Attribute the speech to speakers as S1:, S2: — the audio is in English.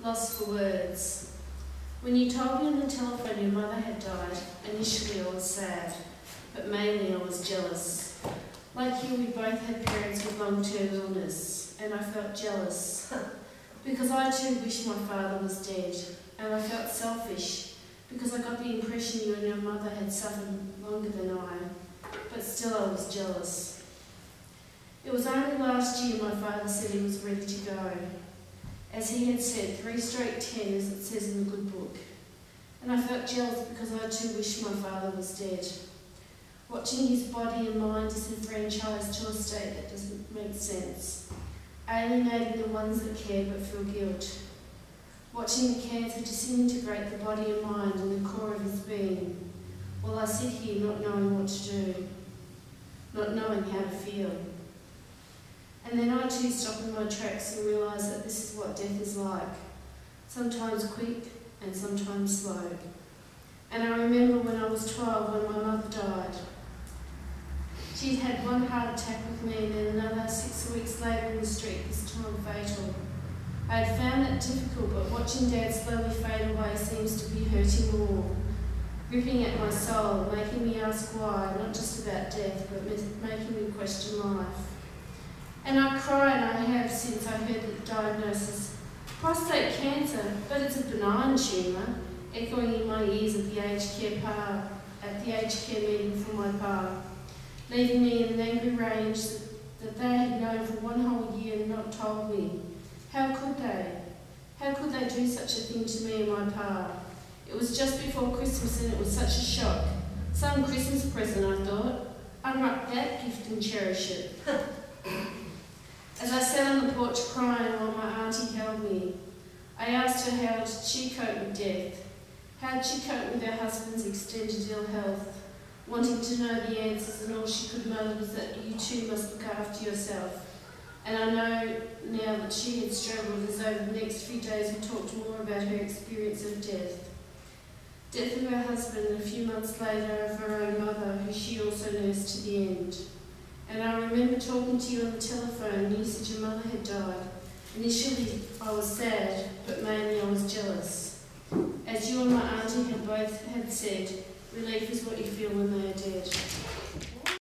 S1: lost for words. When you told me on the telephone your mother had died, initially I was sad, but mainly I was jealous. Like you, we both had parents with long-term illness, and I felt jealous. Because I too wished my father was dead, and I felt selfish, because I got the impression you and your mother had suffered longer than I, but still I was jealous. It was only last year my father said he was ready to go. As he had said, 3 straight 10, as it says in the good book. And I felt jealous because I too wished my father was dead. Watching his body and mind disenfranchised to a state that doesn't make sense. Alienating the ones that care but feel guilt. Watching the cancer disintegrate the body and mind and the core of his being, while I sit here not knowing what to do, not knowing how to feel. And then I too stop in my tracks and realise that this is what death is like, sometimes quick and sometimes slow. And I remember when I was 12 when my mother died. She'd had one heart attack with me and then another 6 weeks later in the street, this time fatal. I had found it difficult, but watching Dad slowly fade away seems to be hurting more, ripping at my soul, making me ask why, not just about death, but making me question life. And I cry, and I have since I heard the diagnosis. Prostate cancer, but it's a benign tumour, echoing in my ears at the aged care meeting from my pa, leaving me in an angry rage that they had known for 1 whole year and not told me. How could they? How could they do such a thing to me and my pa? It was just before Christmas and it was such a shock. Some Christmas present, I thought. Unwrap that gift and cherish it. As I sat on the porch crying while my auntie held me, I asked her how did she cope with death? How did she cope with her husband's extended ill health? Wanting to know the answers, and all she could mutter was that you too must look after yourself. And I know now that she had struggled, as over the next few days we talked more about her experience of death. Death of her husband, and a few months later of her own mother, who she also nursed to the end. And I remember talking to you on the telephone, and you said your mother had died. Initially I was sad, but mainly I was jealous. As you and my auntie had both said, relief is what you feel when they are dead.